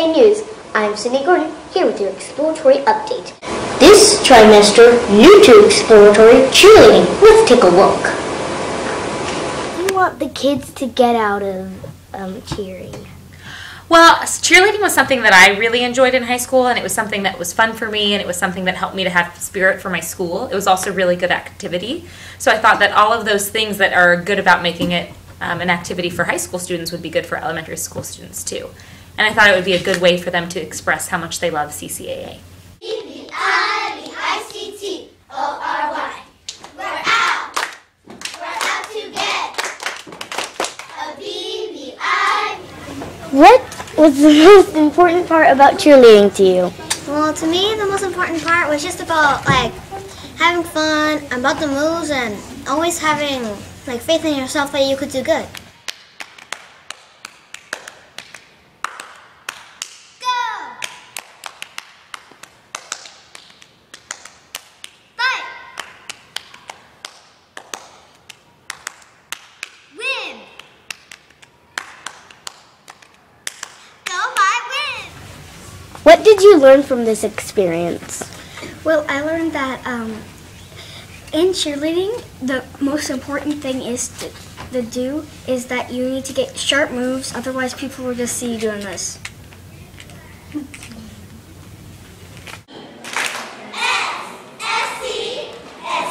CCAA News. I'm Cindy Gordon, here with your exploratory update. This trimester, new to exploratory cheerleading. Let's take a look. What do you want the kids to get out of cheering? Well, cheerleading was something that I really enjoyed in high school, and it was something that was fun for me, and it was something that helped me to have spirit for my school. It was also a really good activity. So I thought that all of those things that are good about making it an activity for high school students would be good for elementary school students too. And I thought it would be a good way for them to express how much they love CCAA. EVIVICTORY. We're out to get a VVI. What was the most important part about cheerleading to you? Well, to me, the most important part was just about having fun, about the moves, and always having faith in yourself that you could do good. What did you learn from this experience? Well, I learned that in cheerleading, the most important thing is that you need to get sharp moves, otherwise people will just see you doing this.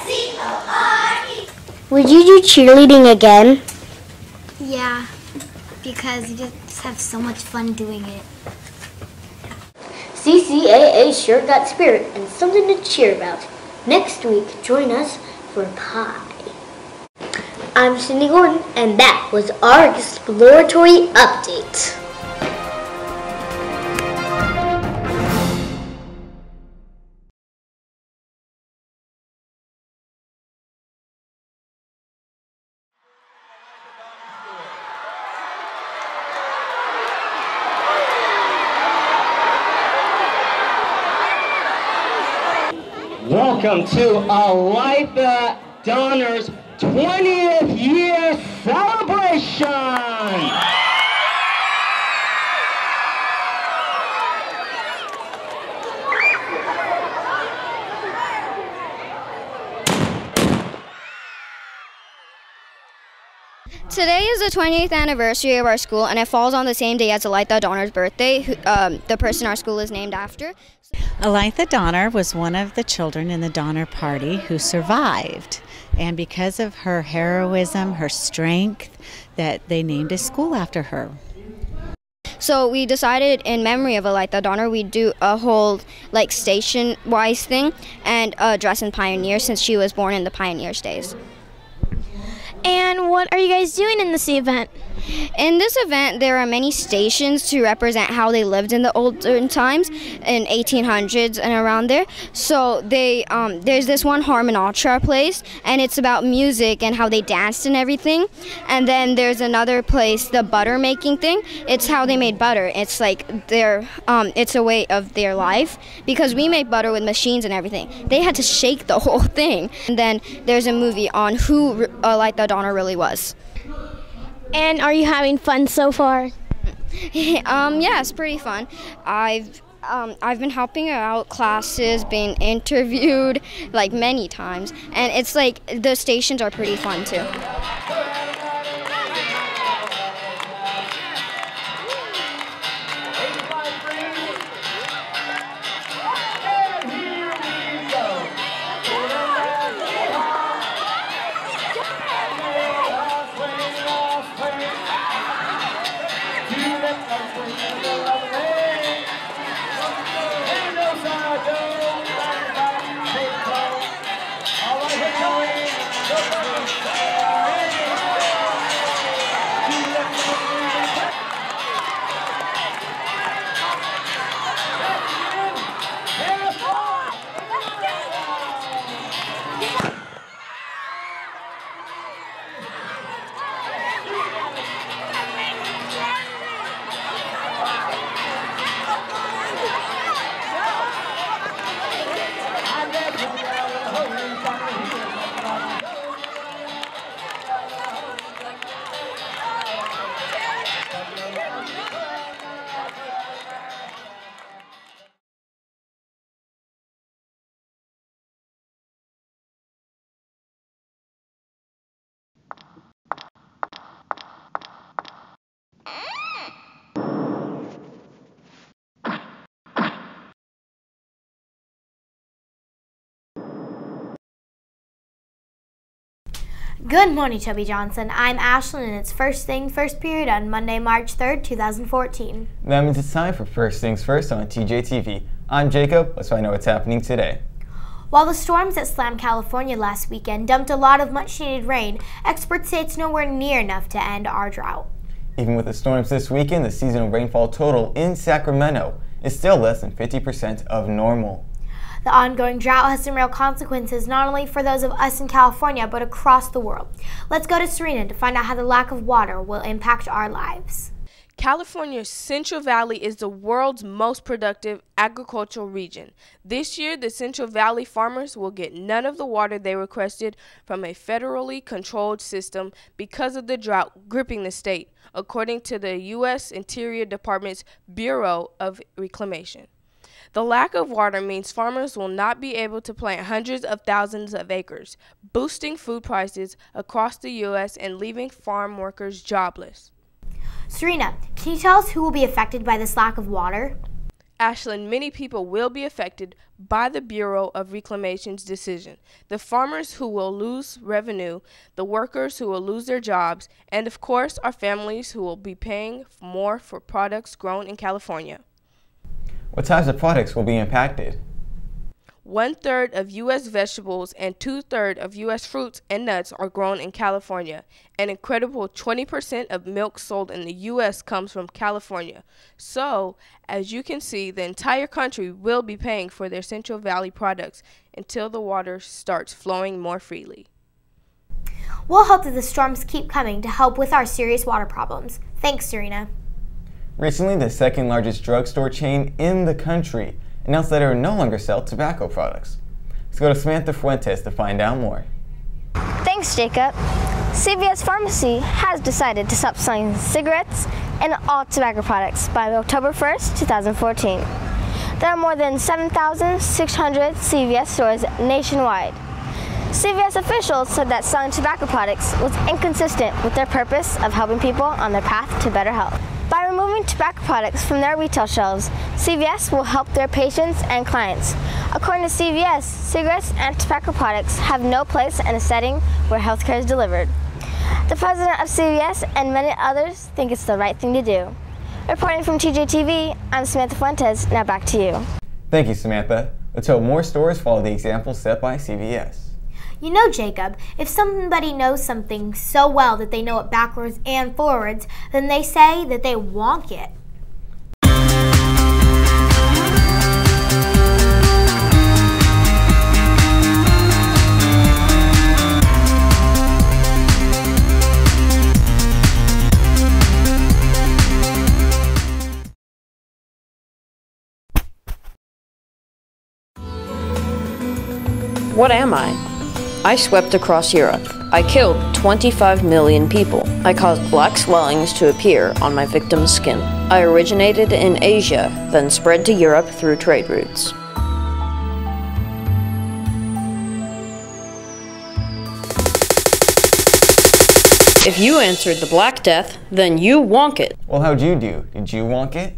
SEVA. Would you do cheerleading again? Yeah, because you just have so much fun doing it. CCAA sure got spirit and something to cheer about. Next week, join us for pie. I'm Cindy Gordon, and that was our exploratory update. Welcome to Olytha Donner's 20th year celebration! Today is the 20th anniversary of our school, and it falls on the same day as Olytha Donner's birthday, the person our school is named after. Olytha Donner was one of the children in the Donner Party who survived, and because of her heroism, her strength, that they named a school after her. So we decided, in memory of Olytha Donner, we'd do a whole station-wise thing and dress in Pioneer, since she was born in the Pioneers' days. And what are you guys doing in this event? In this event, there are many stations to represent how they lived in the olden times, in 1800s and around there. So there's this one Harmonatra place, and it's about music and how they danced and everything. And then there's another place, the butter making thing. It's how they made butter. It's it's a way of their life, because we make butter with machines and everything. They had to shake the whole thing. And then there's a movie on who Olytha Donner really was. And are you having fun so far? Yeah, it's pretty fun. I've been helping out classes, being interviewed many times, and it's the stations are pretty fun too. Good morning, Toby Johnson. I'm Ashlyn, and it's First Things First period on Monday, March 3rd, 2014. That means it's time for First Things First on TJTV. I'm Jacob. Let's find out what's happening today. While the storms that slammed California last weekend dumped a lot of much-needed rain, experts say it's nowhere near enough to end our drought. Even with the storms this weekend, the seasonal rainfall total in Sacramento is still less than 50% of normal. The ongoing drought has some real consequences, not only for those of us in California, but across the world. Let's go to Serena to find out how the lack of water will impact our lives. California's Central Valley is the world's most productive agricultural region. This year, the Central Valley farmers will get none of the water they requested from a federally controlled system because of the drought gripping the state, according to the U.S. Interior Department's Bureau of Reclamation. The lack of water means farmers will not be able to plant hundreds of thousands of acres, boosting food prices across the U.S. and leaving farm workers jobless. Serena, can you tell us who will be affected by this lack of water? Ashlyn, many people will be affected by the Bureau of Reclamation's decision. The farmers who will lose revenue, the workers who will lose their jobs, and of course our families who will be paying more for products grown in California. What types of products will be impacted? 1/3 of U.S. vegetables and 2/3 of U.S. fruits and nuts are grown in California. An incredible 20% of milk sold in the U.S. comes from California. So, as you can see, the entire country will be paying for their Central Valley products until the water starts flowing more freely. We'll hope that the storms keep coming to help with our serious water problems. Thanks, Serena. Recently, the second largest drugstore chain in the country announced that it would no longer sell tobacco products. Let's go to Samantha Fuentes to find out more. Thanks, Jacob. CVS Pharmacy has decided to stop selling cigarettes and all tobacco products by October 1st, 2014. There are more than 7,600 CVS stores nationwide. CVS officials said that selling tobacco products was inconsistent with their purpose of helping people on their path to better health. By removing tobacco products from their retail shelves, CVS will help their patients and clients. According to CVS, cigarettes and tobacco products have no place in a setting where healthcare is delivered. The president of CVS and many others think it's the right thing to do. Reporting from TJTV, I'm Samantha Fuentes. Now back to you. Thank you, Samantha. Let's hope more stores follow the example set by CVS. You know, Jacob, if somebody knows something so well that they know it backwards and forwards, then they say that they wonk it. What am I? I swept across Europe. I killed 25 million people. I caused black swellings to appear on my victim's skin. I originated in Asia, then spread to Europe through trade routes. If you answered the Black Death, then you wonk it. Well, how'd you do? Did you wonk it?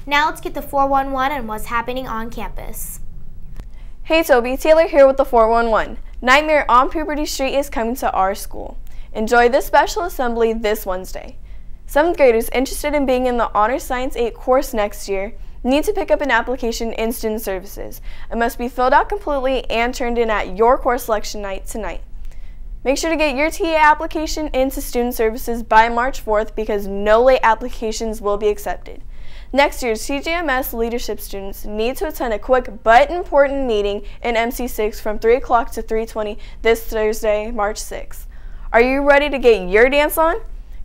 Now let's get the 411 and what's happening on campus. Hey Toby, Taylor here with the 411. Nightmare on Puberty Street is coming to our school. Enjoy this special assembly this Wednesday. 7th graders interested in being in the Honors Science 8 course next year need to pick up an application in Student Services. It must be filled out completely and turned in at your course selection night tonight. Make sure to get your TA application into Student Services by March 4th because no late applications will be accepted. Next year's CGMS leadership students need to attend a quick but important meeting in MC6 from 3 o'clock to 3:20 this Thursday, March 6th. Are you ready to get your dance on?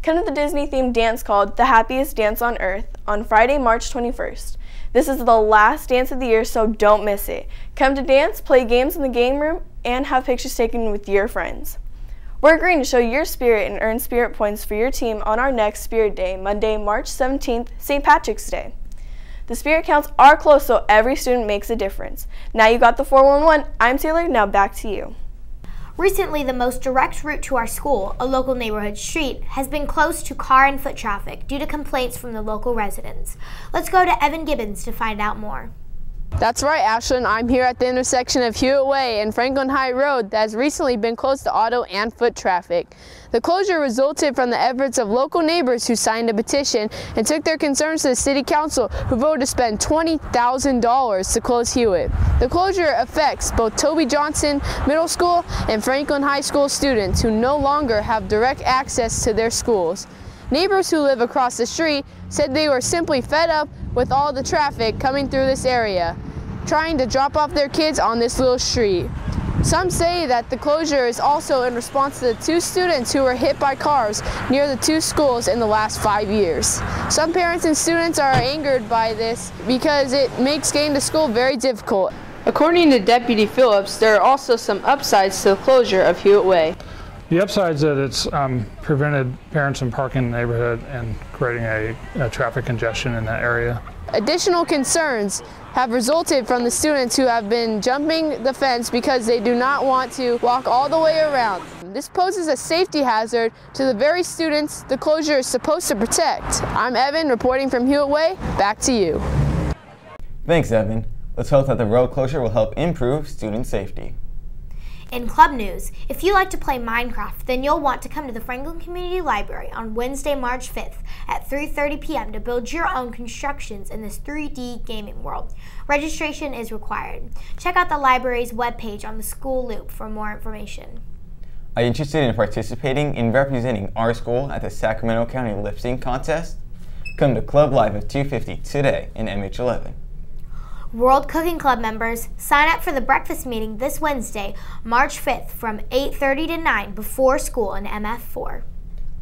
Come to the Disney-themed dance called The Happiest Dance on Earth on Friday, March 21st. This is the last dance of the year, so don't miss it. Come to dance, play games in the game room, and have pictures taken with your friends. We're agreeing to show your spirit and earn spirit points for your team on our next Spirit Day, Monday, March 17th, St. Patrick's Day. The spirit counts are close, so every student makes a difference. Now you got the 411. I'm Taylor, now back to you. Recently, the most direct route to our school, a local neighborhood street, has been closed to car and foot traffic due to complaints from the local residents. Let's go to Evan Gibbons to find out more. That's right, Ashlyn. I'm here at the intersection of Hewitt Way and Franklin High Road that has recently been closed to auto and foot traffic. The closure resulted from the efforts of local neighbors who signed a petition and took their concerns to the City Council, who voted to spend $20,000 to close Hewitt. The closure affects both Toby Johnson Middle School and Franklin High School students who no longer have direct access to their schools. Neighbors who live across the street said they were simply fed up with all the traffic coming through this area, trying to drop off their kids on this little street. Some say that the closure is also in response to the 2 students who were hit by cars near the 2 schools in the last 5 years. Some parents and students are angered by this because it makes getting to school very difficult. According to Deputy Phillips, there are also some upsides to the closure of Hewitt Way. The upside is that it's prevented parents from parking in the neighborhood and creating a traffic congestion in that area. Additional concerns have resulted from the students who have been jumping the fence because they do not want to walk all the way around. This poses a safety hazard to the very students the closure is supposed to protect. I'm Evan reporting from Hewitt Way. Back to you. Thanks, Evan. Let's hope that the road closure will help improve student safety. In club news, if you like to play Minecraft, then you'll want to come to the Franklin Community Library on Wednesday, March 5th at 3:30 p.m. to build your own constructions in this 3D gaming world. Registration is required. Check out the library's webpage on the School Loop for more information. Are you interested in participating in representing our school at the Sacramento County Lip Sync Contest? Come to Club Live at 2:50 today in MH11. World Cooking Club members, sign up for the breakfast meeting this Wednesday, March 5th from 8:30 to 9 before school in MF4.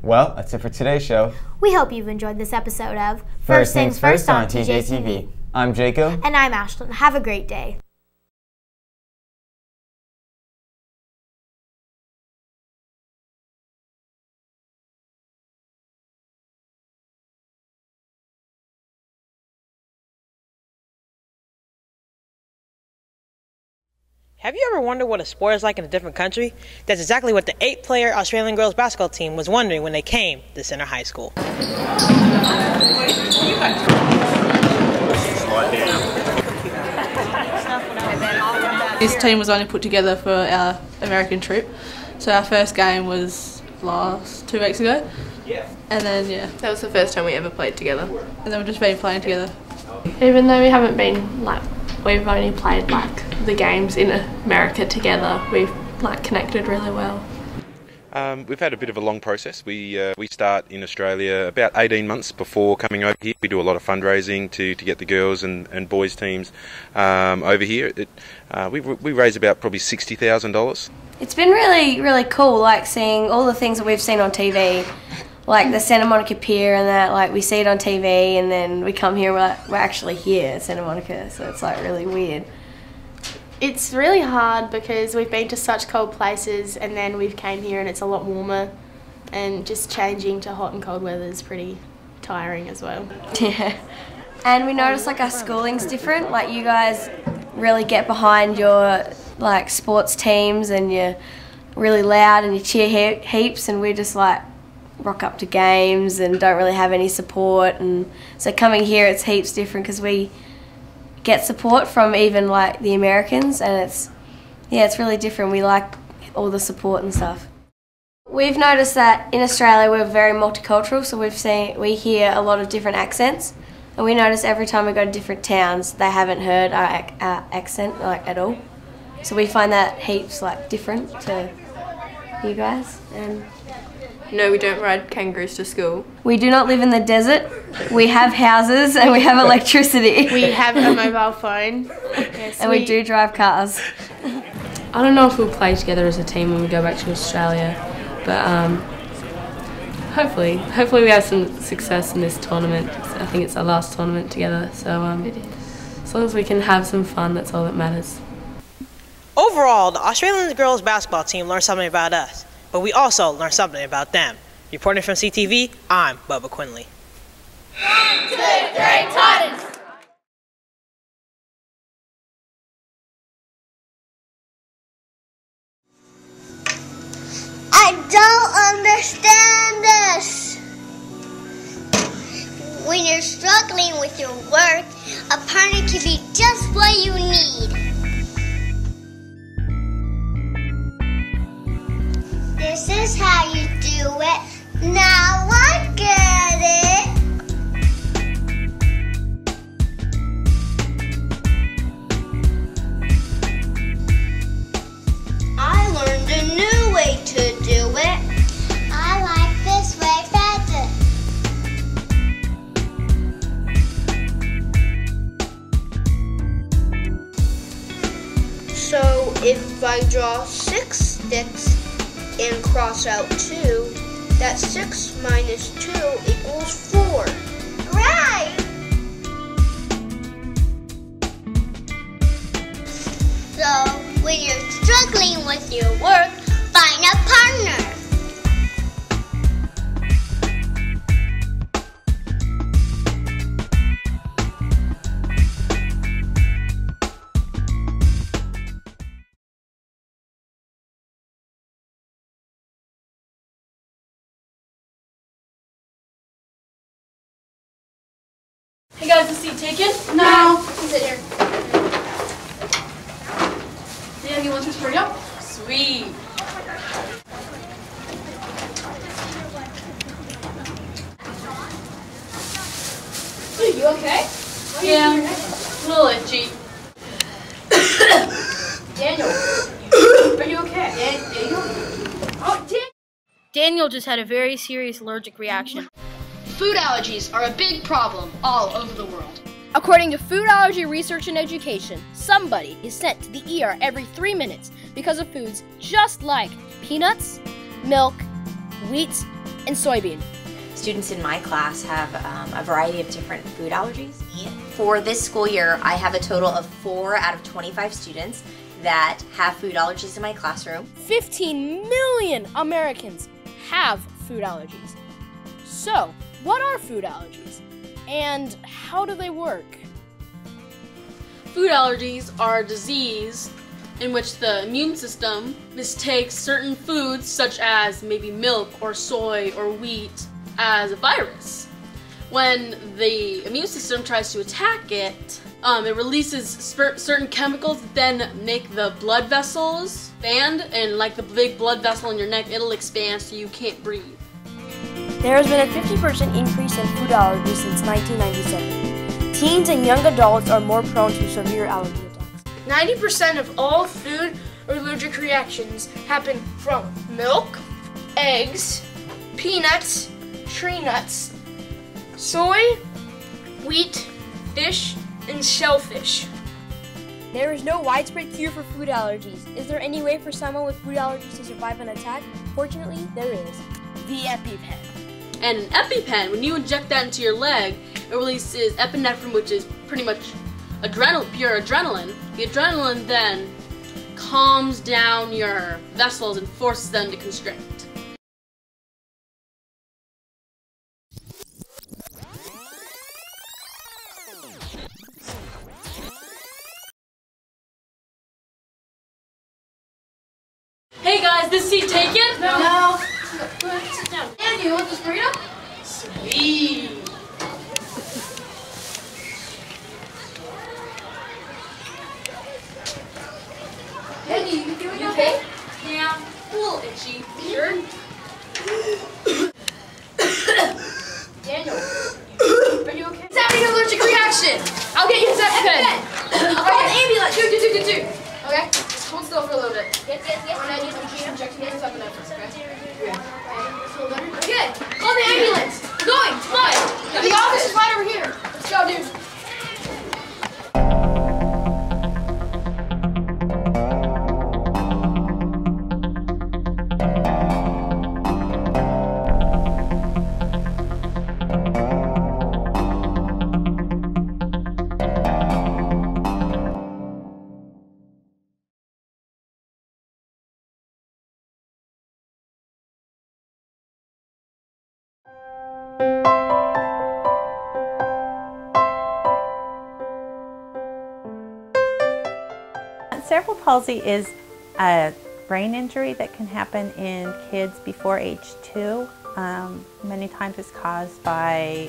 Well, that's it for today's show. We hope you've enjoyed this episode of First Things First on TJTV. I'm Jacob. And I'm Ashlyn. Have a great day. Have you ever wondered what a sport is like in a different country? That's exactly what the 8-player Australian girls basketball team was wondering when they came to Center High School. This team was only put together for our American trip. So our first game was 2 weeks ago. And then, yeah. That was the first time we ever played together. And then we've just been playing together. Even though we haven't been, we've only played, the games in America together, we've, connected really well. We've had a bit of a long process. We start in Australia about 18 months before coming over here. We do a lot of fundraising to get the girls and boys teams over here. We raise about probably $60,000. It's been really, really cool, seeing all the things that we've seen on TV, like the Santa Monica Pier and that, we see it on TV and then we come here, we're actually here at Santa Monica, so it's really weird. It's really hard because we've been to such cold places and then we've came here and it's a lot warmer, and just changing to hot and cold weather is pretty tiring as well. Yeah. And we notice our schooling's different. You guys really get behind your sports teams and you're really loud and you cheer heaps, and we just rock up to games and don't really have any support. And so coming here, it's heaps different because we get support from even the Americans, and it's really different. We like all the support and stuff. We've noticed that in Australia we're very multicultural, so we hear a lot of different accents, and we notice every time we go to different towns they haven't heard our accent at all. So we find that heaps different to you guys. And no, we don't ride kangaroos to school. We do not live in the desert. We have houses and we have electricity. We have a mobile phone. Yes, and we do drive cars. I don't know if we'll play together as a team when we go back to Australia, but hopefully we have some success in this tournament. I think it's our last tournament together, so as long as we can have some fun, that's all that matters. Overall, the Australian girls basketball team learned something about us, but we also learned something about them. Reporting from CTV, I'm Bubba Quinley. 1, 2, 3, Titans! I don't understand this. when you're struggling with your work, a partner can be just what you need. This is how you do it. Now I get it. I learned a new way to do it. I like this way better. So if I draw 6 sticks and cross out 2, that 6 minus 2 equals 4. Right! So, when you're struggling with your work, find a partner. Hey guys, is the seat taken? No. Sit here. Yeah, you want to hurry up? Sweet. Are you okay? Yeah, a little itchy. Daniel, are you okay? Daniel? Oh, Daniel just had a very serious allergic reaction. Food allergies are a big problem all over the world. According to Food Allergy Research and Education, somebody is sent to the ER every 3 minutes because of foods just like peanuts, milk, wheat, and soybean. Students in my class have a variety of different food allergies. For this school year, I have a total of 4 out of 25 students that have food allergies in my classroom. 15 million Americans have food allergies. So, what are food allergies? And how do they work? Food allergies are a disease in which the immune system mistakes certain foods, such as maybe milk or soy or wheat, as a virus. When the immune system tries to attack it, it releases certain chemicals that then make the blood vessels expand, and like the big blood vessel in your neck, it'll expand so you can't breathe. There has been a 50% increase in food allergies since 1997. Teens and young adults are more prone to severe allergy attacks. 90% of all food or allergic reactions happen from milk, eggs, peanuts, tree nuts, soy, wheat, fish, and shellfish. There is no widespread cure for food allergies. Is there any way for someone with food allergies to survive an attack? Fortunately, there is. The EpiPen. And an EpiPen, when you inject that into your leg, it releases epinephrine, which is pretty much pure adrenaline. The adrenaline then calms down your vessels and forces them to constrict. Hey guys, this seat taken? No. Go ahead, sit down. And you want this burrito? Sweet. Andy, you doing okay? Yeah, a little itchy. Sure. Daniel, are you okay? He's having an allergic reaction. I'll get you his EpiPen. I'll call the ambulance. Do. Okay? Hold still for a little bit. Yes. I'm injecting his epinephrine, okay? Good. Call the ambulance. We're going. Come on. The office is right over here. Let's go, dude. Cerebral palsy is a brain injury that can happen in kids before age 2. Many times it's caused by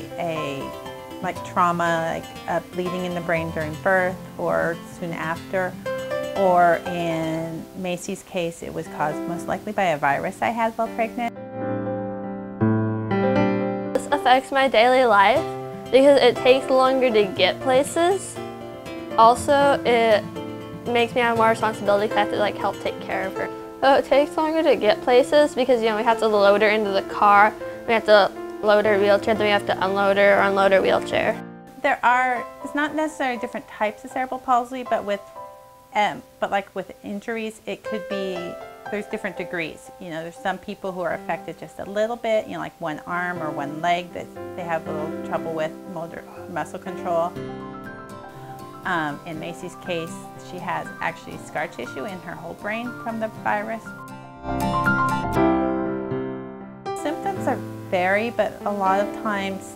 trauma, like bleeding in the brain during birth or soon after. Or in Macy's case, it was caused most likely by a virus I had while pregnant. This affects my daily life because it takes longer to get places. Also, it makes me have more responsibility because I have to help take care of her. So it takes longer to get places because we have to load her into the car, we have to load her wheelchair, then we have to unload her or unload her wheelchair. It's not necessarily different types of cerebral palsy, but with injuries, it could be, there's different degrees. There's some people who are affected just a little bit, like one arm or one leg that they have a little trouble with motor muscle control. In Macy's case, she has actually scar tissue in her whole brain from the virus. Symptoms are vary, but a lot of times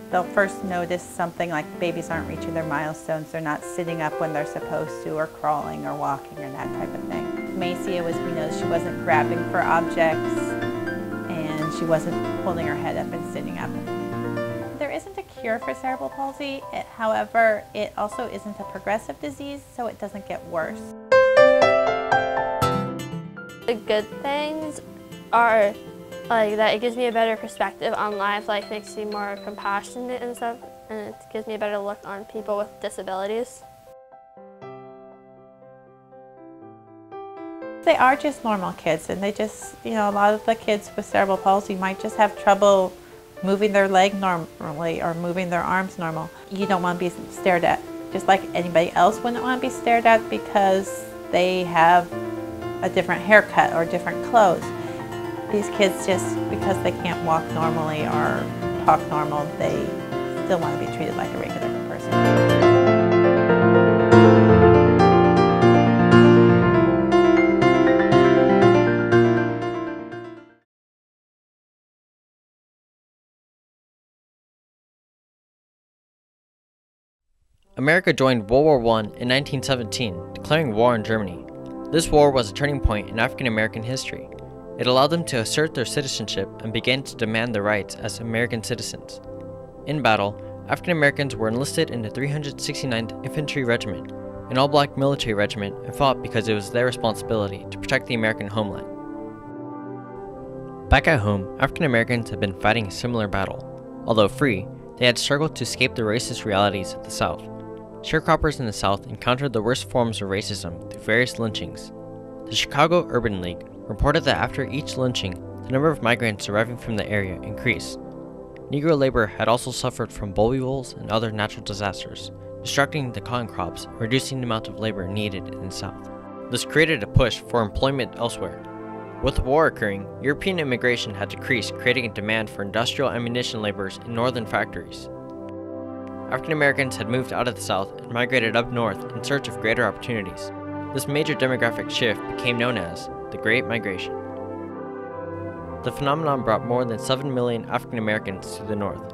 they'll first notice something like babies aren't reaching their milestones, they're not sitting up when they're supposed to, or crawling or walking or that type of thing. Macy, we noticed she wasn't grabbing for objects and she wasn't holding her head up and sitting up. There isn't a cure for cerebral palsy, however, it also isn't a progressive disease, so it doesn't get worse. The good things are that it gives me a better perspective on life, makes me more compassionate and stuff, and it gives me a better look on people with disabilities. They are just normal kids, and they just, a lot of the kids with cerebral palsy might just have trouble moving their leg normally or moving their arms normal. You don't want to be stared at, just like anybody else wouldn't want to be stared at because they have a different haircut or different clothes. These kids, just because they can't walk normally or talk normal, they still want to be treated like a regular person. America joined World War I in 1917, declaring war on Germany. This war was a turning point in African American history. It allowed them to assert their citizenship and began to demand their rights as American citizens. In battle, African Americans were enlisted in the 369th Infantry Regiment, an all-black military regiment, and fought because it was their responsibility to protect the American homeland. Back at home, African Americans had been fighting a similar battle. Although free, they had struggled to escape the racist realities of the South. Sharecroppers in the South encountered the worst forms of racism through various lynchings. The Chicago Urban League reported that after each lynching, the number of migrants arriving from the area increased. Negro labor had also suffered from boll weevils and other natural disasters, destructing the cotton crops and reducing the amount of labor needed in the South. This created a push for employment elsewhere. With the war occurring, European immigration had decreased, creating a demand for industrial ammunition laborers in northern factories. African Americans had moved out of the South and migrated up north in search of greater opportunities. This major demographic shift became known as the Great Migration. The phenomenon brought more than 7 million African Americans to the north.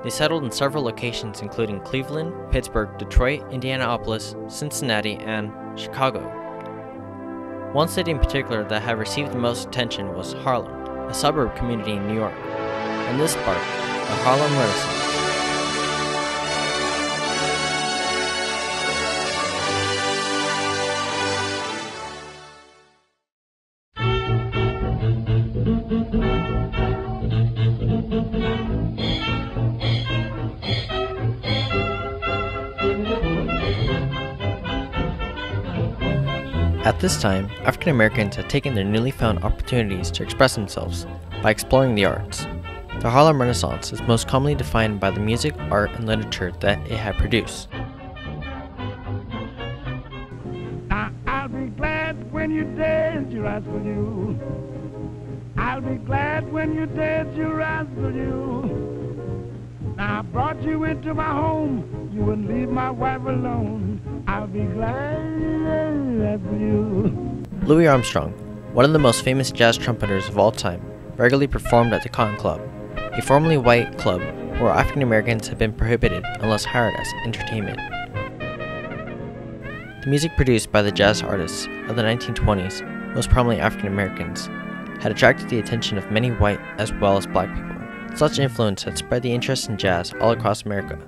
They settled in several locations including Cleveland, Pittsburgh, Detroit, Indianapolis, Cincinnati, and Chicago. One city in particular that had received the most attention was Harlem, a suburb community in New York, and this sparked the Harlem Renaissance. At this time, African Americans had taken their newly found opportunities to express themselves by exploring the arts. The Harlem Renaissance is most commonly defined by the music, art, and literature that it had produced. Now, I'll be glad when you dance your eyes for you. I'll be glad when you dance your eyes for you. Now I brought you into my home, you wouldn't leave my wife alone. I'll be glad for you. Louis Armstrong, one of the most famous jazz trumpeters of all time, regularly performed at the Cotton Club, a formerly white club where African Americans had been prohibited unless hired as entertainment. The music produced by the jazz artists of the 1920s, most prominently African Americans, had attracted the attention of many white as well as black people. Such influence had spread the interest in jazz all across America.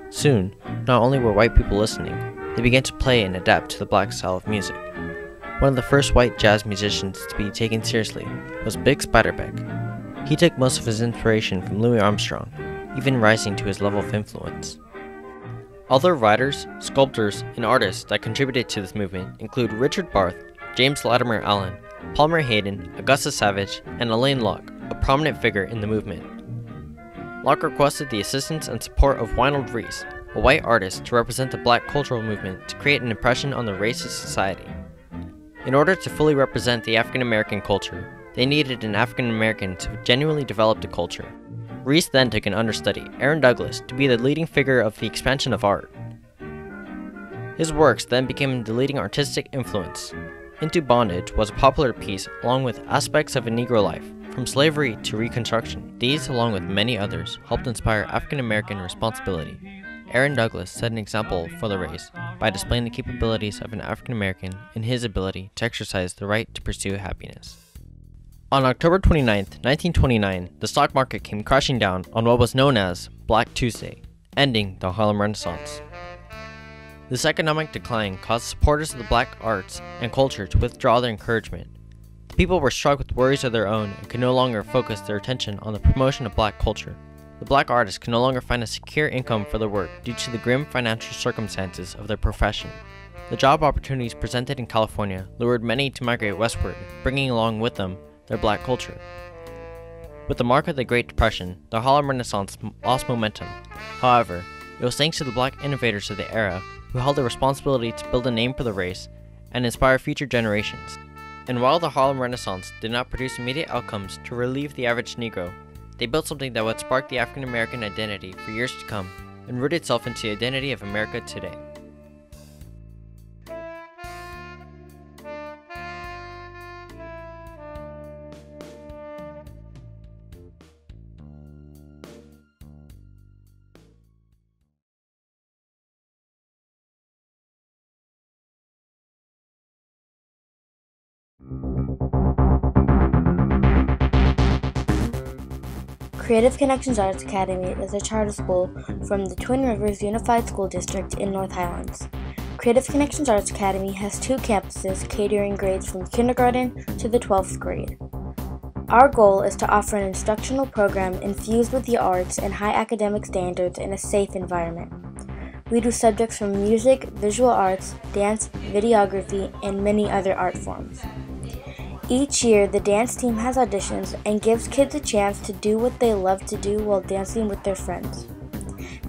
Soon, not only were white people listening, they began to play and adapt to the black style of music. One of the first white jazz musicians to be taken seriously was Big Spiderbeck. He took most of his inspiration from Louis Armstrong, even rising to his level of influence. Other writers, sculptors, and artists that contributed to this movement include Richard Barth, James Latimer Allen, Palmer Hayden, Augusta Savage, and Alain Locke, a prominent figure in the movement. Locke requested the assistance and support of Wynald Reese, a white artist, to represent the black cultural movement to create an impression on the racist society. In order to fully represent the African American culture, they needed an African American to genuinely develop the culture. Reese then took an understudy, Aaron Douglas, to be the leading figure of the expansion of art. His works then became the leading artistic influence. Into Bondage was a popular piece along with aspects of a Negro life, from slavery to Reconstruction. These, along with many others, helped inspire African American responsibility. Aaron Douglas set an example for the race by displaying the capabilities of an African American and his ability to exercise the right to pursue happiness. On October 29, 1929, the stock market came crashing down on what was known as Black Tuesday, ending the Harlem Renaissance. This economic decline caused supporters of the black arts and culture to withdraw their encouragement. The people were struck with worries of their own and could no longer focus their attention on the promotion of black culture. The black artists could no longer find a secure income for their work due to the grim financial circumstances of their profession. The job opportunities presented in California lured many to migrate westward, bringing along with them their black culture. With the mark of the Great Depression, the Harlem Renaissance lost momentum. However, it was thanks to the black innovators of the era who held the responsibility to build a name for the race and inspire future generations. And while the Harlem Renaissance did not produce immediate outcomes to relieve the average Negro, they built something that would spark the African American identity for years to come and root itself into the identity of America today. Creative Connections Arts Academy is a charter school from the Twin Rivers Unified School District in North Highlands. Creative Connections Arts Academy has 2 campuses catering grades from kindergarten to the 12th grade. Our goal is to offer an instructional program infused with the arts and high academic standards in a safe environment. We do subjects from music, visual arts, dance, videography, and many other art forms. Each year, the dance team has auditions and gives kids a chance to do what they love to do while dancing with their friends.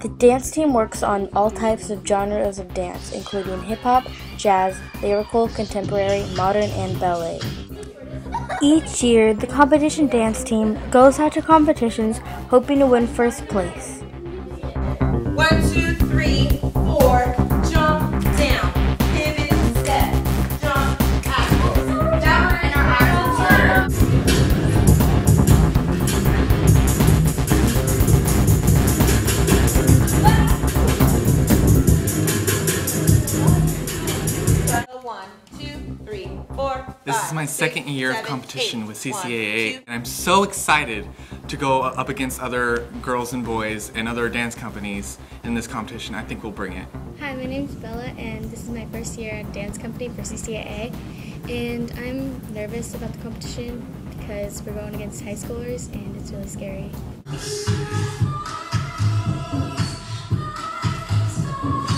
The dance team works on all types of genres of dance, including hip-hop, jazz, lyrical, contemporary, modern, and ballet. Each year, the competition dance team goes out to competitions hoping to win first place. 1, 2, 3, 4, jump, down, pivot, step, jump, axels. Now we're in our axel turn. This is my second year of competition with CCAA, and I'm so excited to go up against other girls and boys and other dance companies in this competition. I think we'll bring it. Hi, my name's Bella, and this is my first year at dance company for CCAA, and I'm nervous about the competition because we're going against high schoolers, and it's really scary.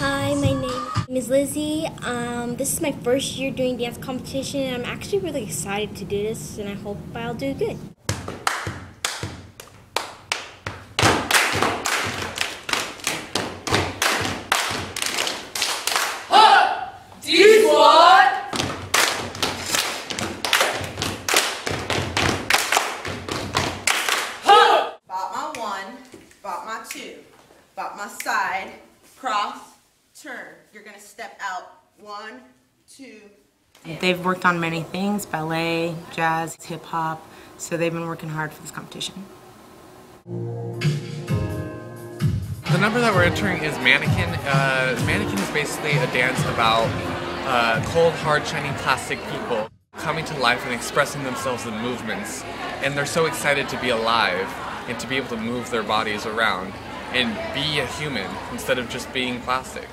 Hi, my name is Lizzie. This is my first year doing dance competition, and I'm actually really excited to do this, and I hope I'll do good. Bop my 1, bop my 2, bop my side, cross, turn. You're gonna step out. 1, 2. They've worked on many things, ballet, jazz, hip hop, so they've been working hard for this competition. The number that we're entering is Mannequin. Mannequin is basically a dance about cold, hard, shining plastic people. coming to life and expressing themselves in movements. And they're so excited to be alive and to be able to move their bodies around and be a human instead of just being plastic.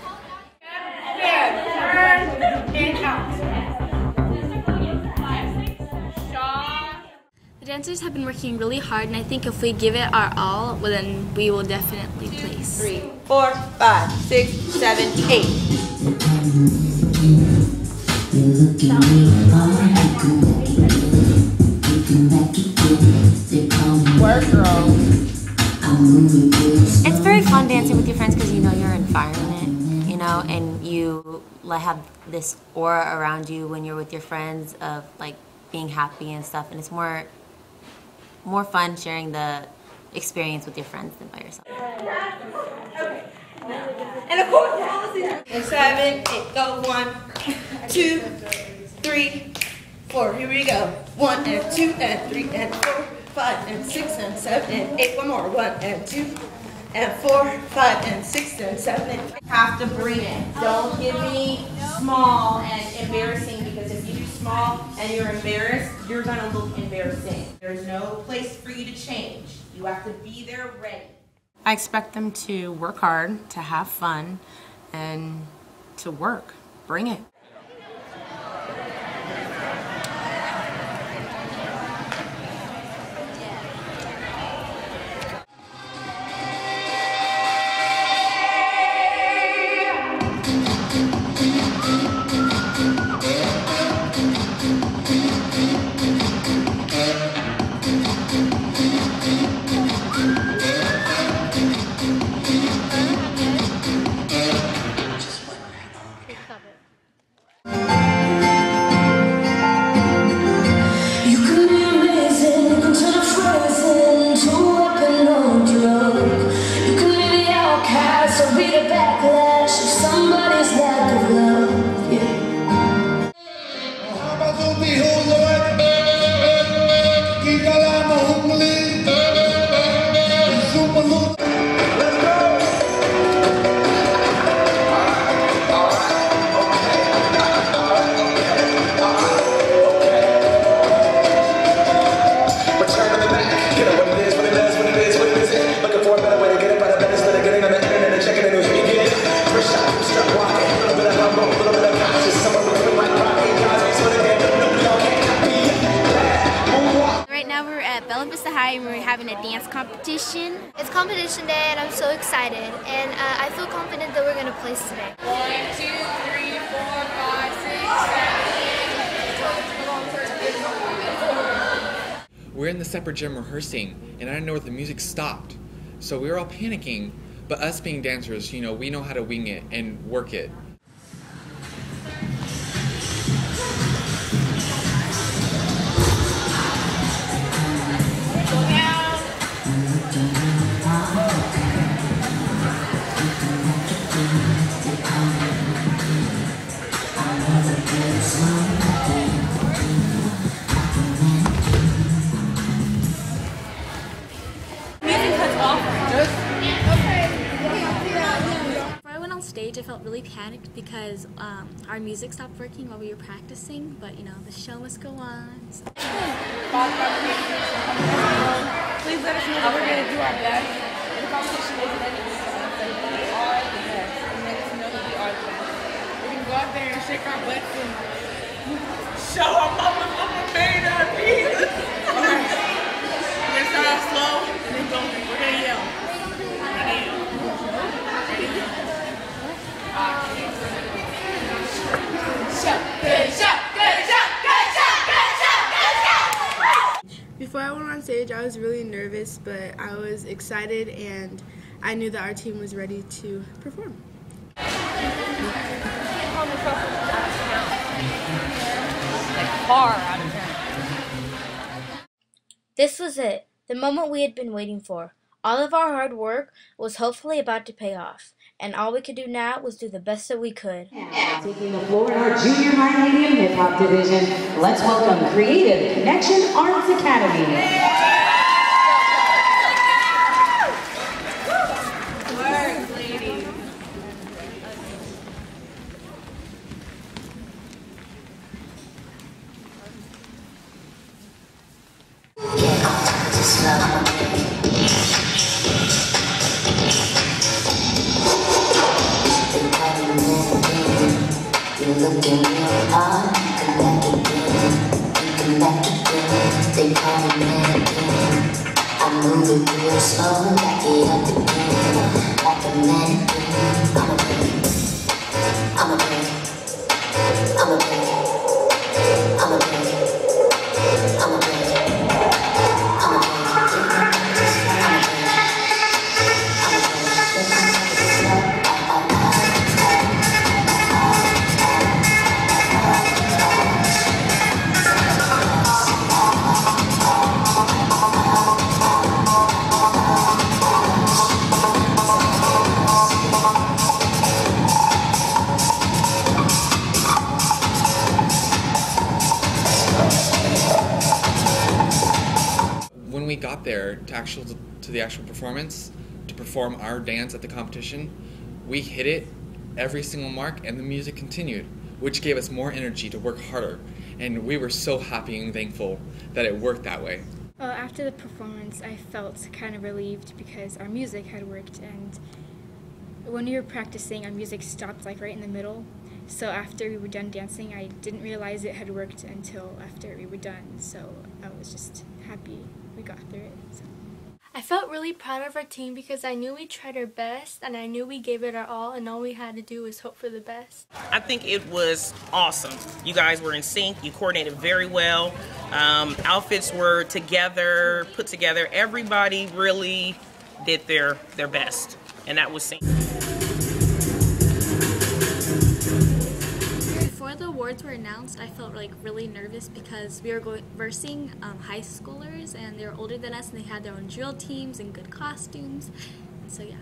The dancers have been working really hard, and I think if we give it our all, well, then we will definitely place. 3, 4, 5, 6, 7, 8. Work, girl. It's very fun dancing with your friends because you know your environment, you know, and you have this aura around you when you're with your friends of like being happy and stuff, and it's more fun sharing the experience with your friends than by yourself. And of course, and 7, 8, go 1, 2, 3, 4. Here we go. 1 and 2 and 3 and 4, 5 and 6 and 7 and 8. One more. 1 and 2 and 4, 5 and 6 and 7 and 8. Have to bring it. Don't give me small and embarrassing, because if you do small and you're embarrassed, you're gonna look embarrassing. There's no place for you to change. You have to be there ready. I expect them to work hard, to have fun, and to work. Bring it. And we're having a dance competition. It's competition day and I'm so excited, and I feel confident that we're going to place today. 1, 2, 3, 4, 5, 6, 7, 8. We're in the separate gym rehearsing, and I didn't know where the music stopped. So we were all panicking, but us being dancers, you know, we know how to wing it and work it. Before I went on stage, I felt really panicked because our music stopped working while we were practicing, but you know, the show must go on. So. Please let us know that we're going to do our best. The competition isn't anything, but we are the best. And let us know that we are the best. We can go out there and shake our butts and show our mamas what we're made of. Jesus. Alright. We're going to start off slow, and then go. We're going to yell. Ready? Before I went on stage, I was really nervous, but I was excited and I knew that our team was ready to perform. This was it, the moment we had been waiting for. All of our hard work was hopefully about to pay off, and all we could do now was do the best that we could. Taking the floor in our junior high medium hip hop division, let's welcome Creative Connection Arts Academy. They call me mannequin. I'm moving real slow, back it up again. Like a mannequin. I'm a bird. I'm a bird. I'm a bird. I'm a bird. I'm a bird. I'm a bird. When we got there to the actual performance, to perform our dance at the competition, we hit it every single mark and the music continued, which gave us more energy to work harder. And we were so happy and thankful that it worked that way. Well, after the performance, I felt kind of relieved because our music had worked, and when we were practicing, our music stopped like right in the middle. So after we were done dancing, I didn't realize it had worked until after we were done. So I was just happy we got through it. So. I felt really proud of our team because I knew we tried our best and I knew we gave it our all, and all we had to do was hope for the best. I think it was awesome. You guys were in sync, you coordinated very well. Outfits were together, put together. Everybody really did their best, and that was seen. Before the awards were announced, I felt like really nervous because we were versing high schoolers, and they were older than us, and they had their own drill teams and good costumes. And so yeah,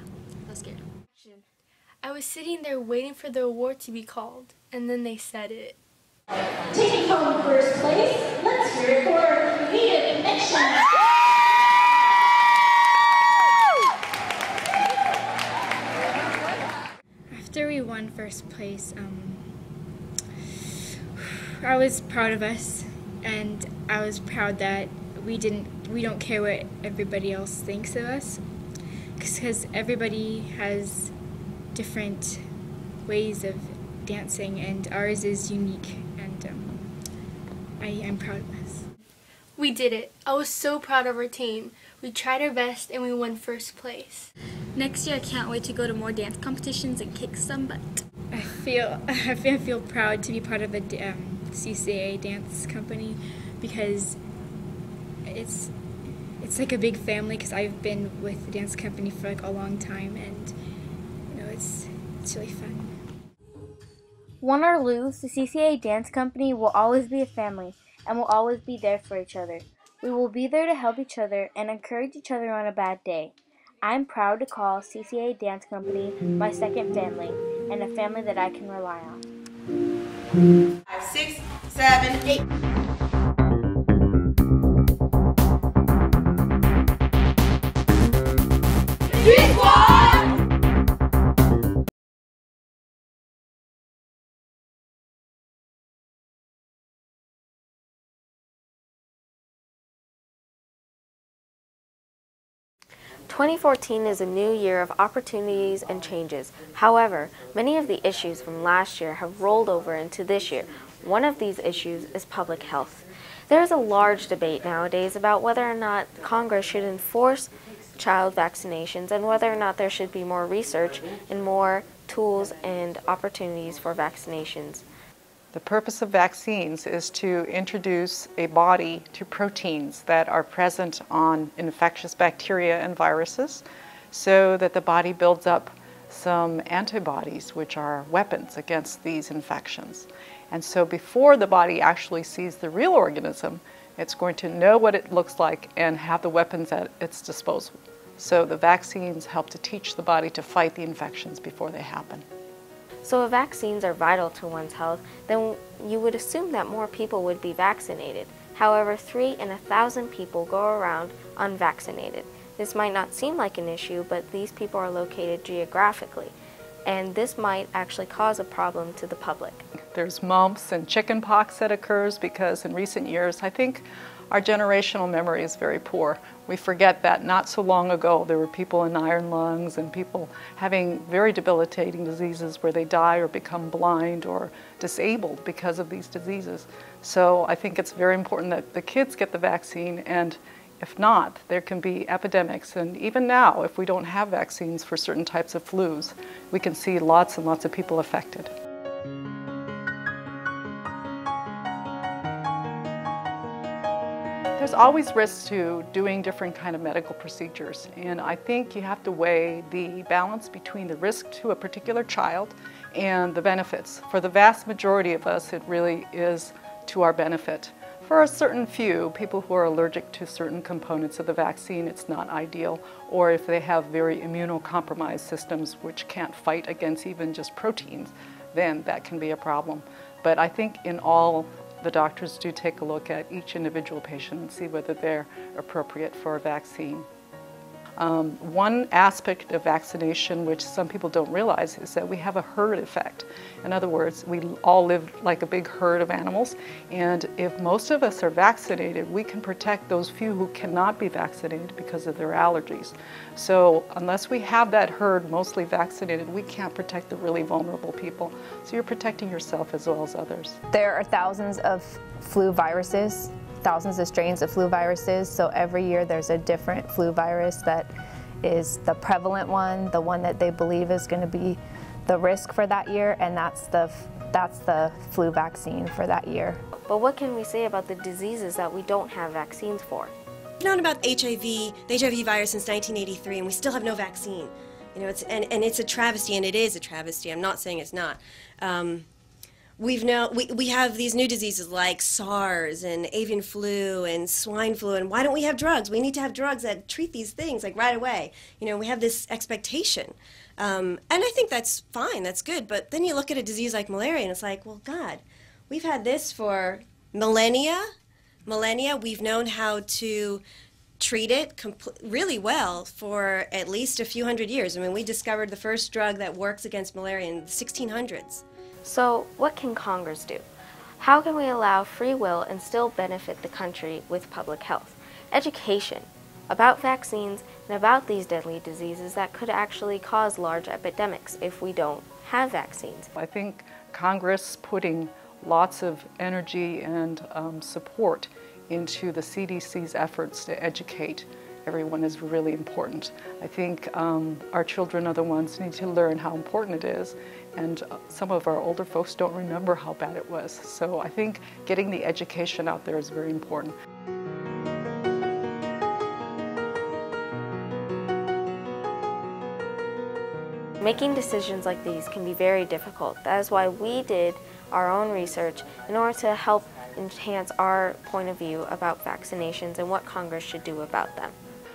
I was scared. I was sitting there waiting for the award to be called, and then they said it. Taking home first place, let's hear it for Creative Connection. After we won first place, I was proud of us, and I was proud that we don't care what everybody else thinks of us, because everybody has different ways of dancing, and ours is unique, and I am proud of us. We did it. I was so proud of our team. We tried our best and we won first place. Next year I can't wait to go to more dance competitions and kick some butt. I feel proud to be part of the CCAA dance company because it's like a big family, because I've been with the dance company for like a long time, and you know it's really fun. Win or lose, the CCAA Dance Company will always be a family and will always be there for each other. We will be there to help each other and encourage each other on a bad day. I'm proud to call CCAA Dance Company my second family and a family that I can rely on. 5, 6, 7, 8. "2014 is a new year of opportunities and changes. However, many of the issues from last year have rolled over into this year. One of these issues is public health. There is a large debate nowadays about whether or not Congress should enforce child vaccinations and whether or not there should be more research and more tools and opportunities for vaccinations. The purpose of vaccines is to introduce a body to proteins that are present on infectious bacteria and viruses so that the body builds up some antibodies, which are weapons against these infections. And so before the body actually sees the real organism, it's going to know what it looks like and have the weapons at its disposal. So the vaccines help to teach the body to fight the infections before they happen. So if vaccines are vital to one's health, then you would assume that more people would be vaccinated. However, 3 in 1,000 people go around unvaccinated. This might not seem like an issue, but these people are located geographically, and this might actually cause a problem to the public. There's mumps and chicken pox that occurs because in recent years, I think our generational memory is very poor. We forget that not so long ago there were people in iron lungs and people having very debilitating diseases where they die or become blind or disabled because of these diseases. So I think it's very important that the kids get the vaccine, and if not, there can be epidemics. And even now, if we don't have vaccines for certain types of flus, we can see lots and lots of people affected. There's always risks to doing different kind of medical procedures, and I think you have to weigh the balance between the risk to a particular child and the benefits. For the vast majority of us, it really is to our benefit. For a certain few, people who are allergic to certain components of the vaccine, it's not ideal, or if they have very immunocompromised systems which can't fight against even just proteins, then that can be a problem. But I think in all, the doctors do take a look at each individual patient and see whether they're appropriate for a vaccine. One aspect of vaccination, which some people don't realize, is that we have a herd effect. In other words, we all live like a big herd of animals, and if most of us are vaccinated, we can protect those few who cannot be vaccinated because of their allergies. So unless we have that herd mostly vaccinated, we can't protect the really vulnerable people. So you're protecting yourself as well as others. There are thousands of flu viruses, thousands of strains of flu viruses, so every year there's a different flu virus that is the prevalent one, the one that they believe is going to be the risk for that year, and that's the flu vaccine for that year. But what can we say about the diseases that we don't have vaccines for? We've known about HIV, the HIV virus since 1983, and we still have no vaccine. You know, and it's a travesty, and it is a travesty. I'm not saying it's not. We have these new diseases like SARS and avian flu and swine flu, and why don't we have drugs? We need to have drugs that treat these things like right away. You know, we have this expectation. And I think that's fine, that's good, but then you look at a disease like malaria and it's like, well, God, we've had this for millennia. We've known how to treat it really well for at least a few hundred years. I mean, we discovered the first drug that works against malaria in the 1600s. So what can Congress do? How can we allow free will and still benefit the country with public health? Education about vaccines and about these deadly diseases that could actually cause large epidemics if we don't have vaccines. I think Congress putting lots of energy and support into the CDC's efforts to educate everyone is really important. I think our children are the ones who need to learn how important it is, and some of our older folks don't remember how bad it was. So I think getting the education out there is very important. Making decisions like these can be very difficult. That is why we did our own research in order to help enhance our point of view about vaccinations and what Congress should do about them.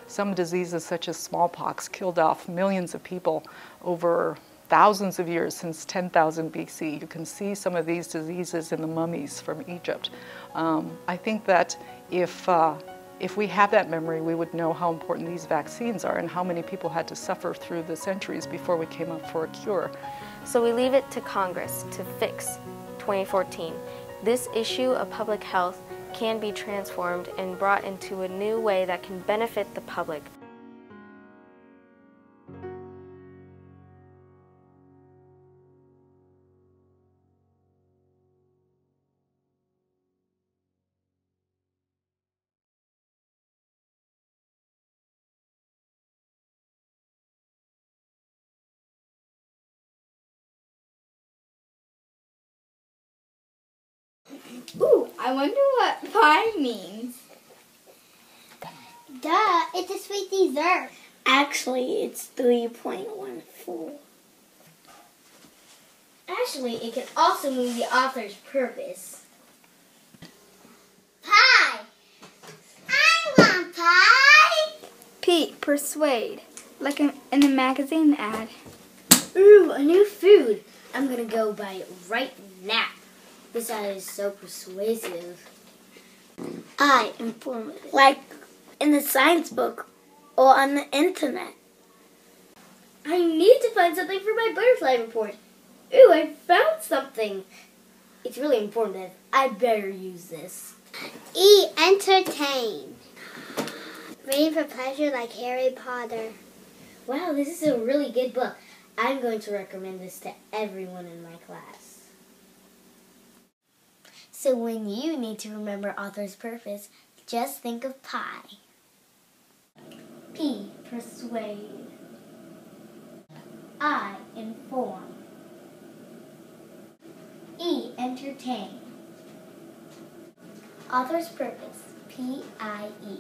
Some diseases such as smallpox killed off millions of people over thousands of years, since 10,000 BC. You can see some of these diseases in the mummies from Egypt. I think that if we have that memory, we would know how important these vaccines are and how many people had to suffer through the centuries before we came up for a cure. So we leave it to Congress to fix 2014. This issue of public health can be transformed and brought into a new way that can benefit the public. Ooh, I wonder what pi means. Duh, it's a sweet dessert. Actually, it's 3.14. Actually, it can also mean the author's purpose. Pie! I want pie! P, persuade, like in a magazine ad. Ooh, a new food. I'm gonna go buy it right now. This ad is so persuasive. I, informative. Like in the science book or on the internet. I need to find something for my butterfly report. Ooh, I found something. It's really informative. I better use this. E. Entertain. Reading for pleasure like Harry Potter. Wow, this is a really good book. I'm going to recommend this to everyone in my class. So when you need to remember author's purpose, just think of pie. P. Persuade. I. Inform. E. Entertain. Author's purpose, P-I-E.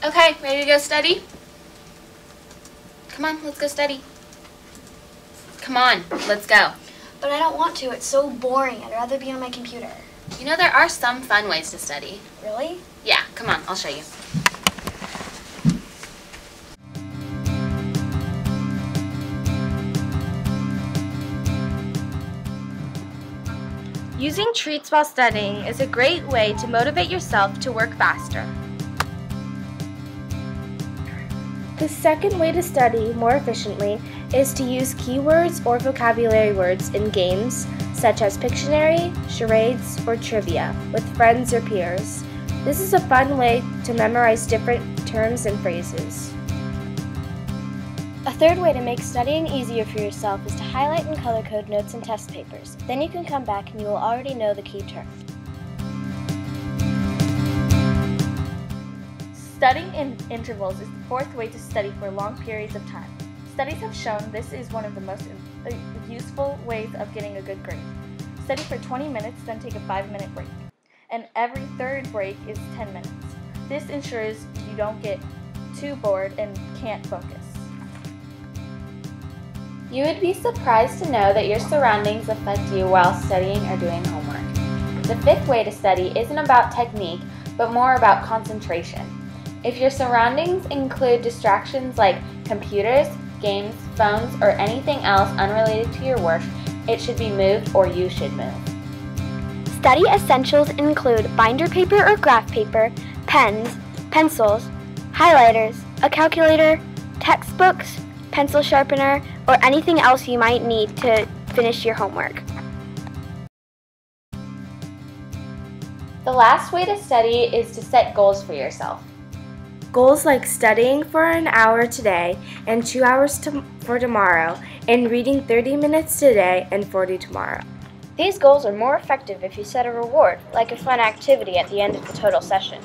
Okay, ready to go study? Come on, let's go study. Come on, let's go. But I don't want to. It's so boring. I'd rather be on my computer. You know, there are some fun ways to study. Really? Yeah, come on, I'll show you. Using treats while studying is a great way to motivate yourself to work faster. The second way to study more efficiently is to use keywords or vocabulary words in games such as Pictionary, charades, or trivia with friends or peers. This is a fun way to memorize different terms and phrases. A third way to make studying easier for yourself is to highlight and color code notes and test papers. Then you can come back and you will already know the key term. Studying in intervals is the fourth way to study for long periods of time. Studies have shown this is one of the most useful ways of getting a good grade. Study for 20 minutes, then take a 5-minute break. And every third break is 10 minutes. This ensures you don't get too bored and can't focus. You would be surprised to know that your surroundings affect you while studying or doing homework. The fifth way to study isn't about technique, but more about concentration. If your surroundings include distractions like computers, games, phones, or anything else unrelated to your work, it should be moved or you should move. Study essentials include binder paper or graph paper, pens, pencils, highlighters, a calculator, textbooks, pencil sharpener, or anything else you might need to finish your homework. The last way to study is to set goals for yourself. Goals like studying for an hour today and 2 hours for tomorrow, and reading 30 minutes today and 40 tomorrow. These goals are more effective if you set a reward, like a fun activity at the end of the total session.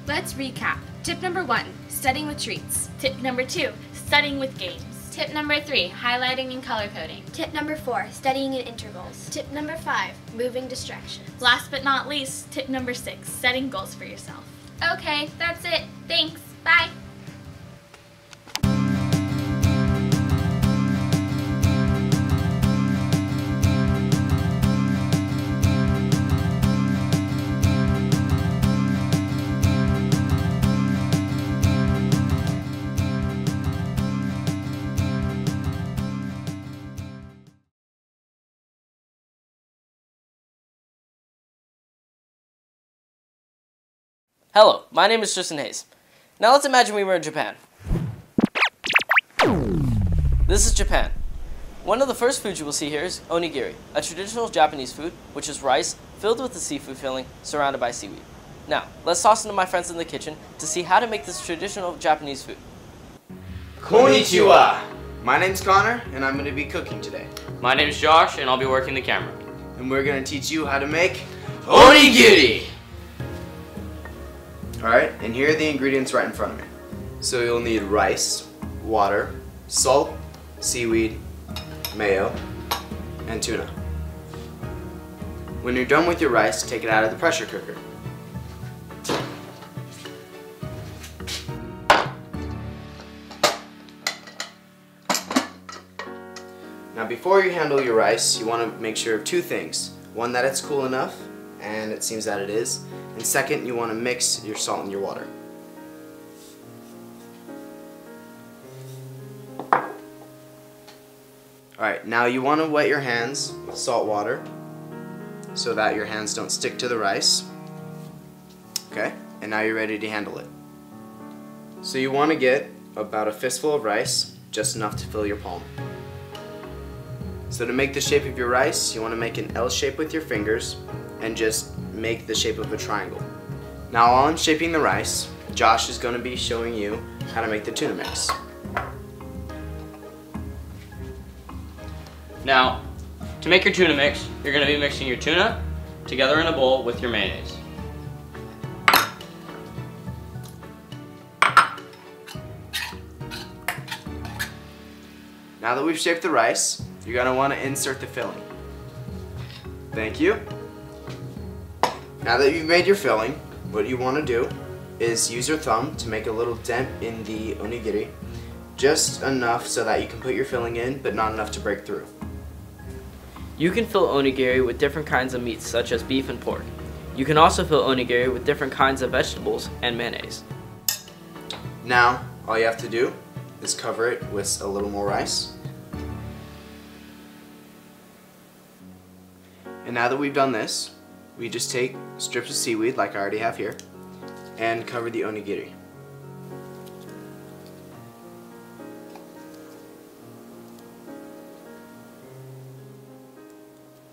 Let's recap. Tip number 1, studying with treats. Tip number 2, studying with games. Tip number 3, highlighting and color coding. Tip number 4, studying in intervals. Tip number 5, moving distractions. Last but not least, tip number 6, setting goals for yourself. Okay, that's it. Thanks. Bye. Hello, my name is Tristan Hayes. Now let's imagine we were in Japan. This is Japan. One of the first foods you will see here is onigiri, a traditional Japanese food, which is rice filled with a seafood filling surrounded by seaweed. Now, let's toss into my friends in the kitchen to see how to make this traditional Japanese food. Konnichiwa! My name's Connor, and I'm going to be cooking today. My name's Josh, and I'll be working the camera. And we're going to teach you how to make onigiri! Alright, and here are the ingredients right in front of me. So you'll need rice, water, salt, seaweed, mayo, and tuna. When you're done with your rice, take it out of the pressure cooker. Now before you handle your rice, you want to make sure of two things. One, that it's cool enough, and it seems that it is. And second, you want to mix your salt and your water. Alright, now you want to wet your hands with salt water so that your hands don't stick to the rice. Okay, and now you're ready to handle it. So you want to get about a fistful of rice, just enough to fill your palm. So to make the shape of your rice, you want to make an L shape with your fingers and just make the shape of a triangle. Now while I'm shaping the rice, Josh is going to be showing you how to make the tuna mix. Now, to make your tuna mix, you're going to be mixing your tuna together in a bowl with your mayonnaise. Now that we've shaped the rice, you're going to want to insert the filling. Thank you. Now that you've made your filling, what you want to do is use your thumb to make a little dent in the onigiri, just enough so that you can put your filling in, but not enough to break through. You can fill onigiri with different kinds of meats such as beef and pork. You can also fill onigiri with different kinds of vegetables and mayonnaise. Now, all you have to do is cover it with a little more rice. And now that we've done this, we just take strips of seaweed, like I already have here, and cover the onigiri.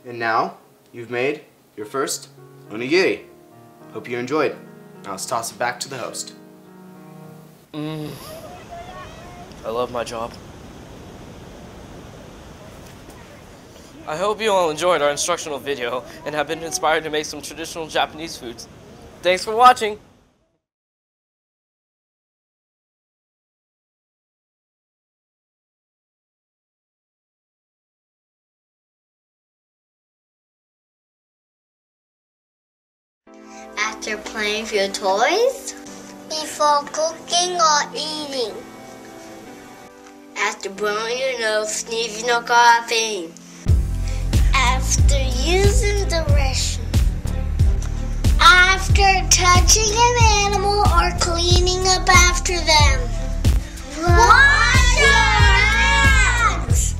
And now, you've made your first onigiri. Hope you enjoyed. Now let's toss it back to the host. I love my job. I hope you all enjoyed our instructional video and have been inspired to make some traditional Japanese foods. Thanks for watching! After playing with your toys? Before cooking or eating? After blowing your nose, sneezing or coughing? After using the restroom? After touching an animal or cleaning up after them? Wash your hands!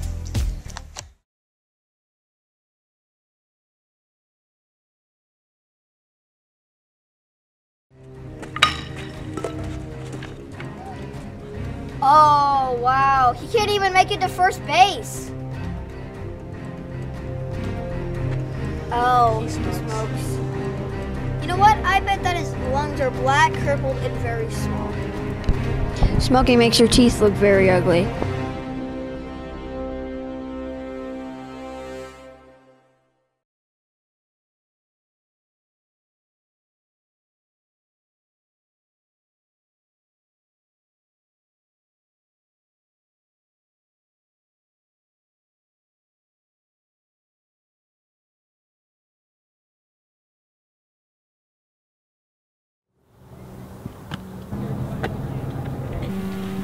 Oh, wow. He can't even make it to first base. Oh, he smokes. You know what? I bet that his lungs are black, crippled, and very small. Smoking makes your teeth look very ugly.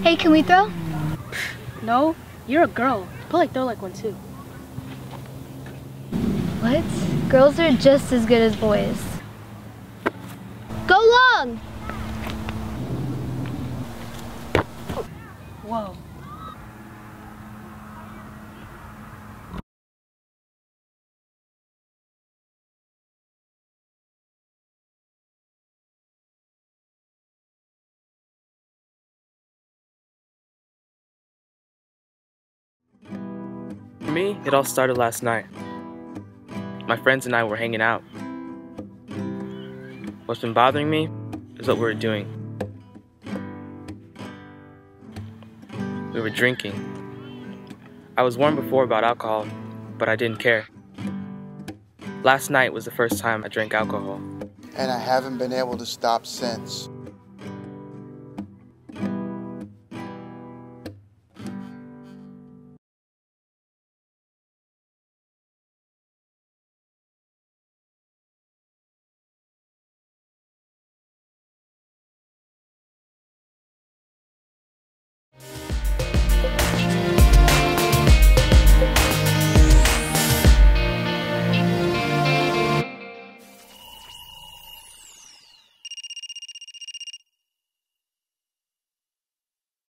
Hey, can we throw? No, you're a girl. Probably throw like one too. What? Girls are just as good as boys. Go long! Whoa. For me, it all started last night. My friends and I were hanging out. What's been bothering me is what we were doing. We were drinking. I was warned before about alcohol, but I didn't care. Last night was the first time I drank alcohol. And I haven't been able to stop since.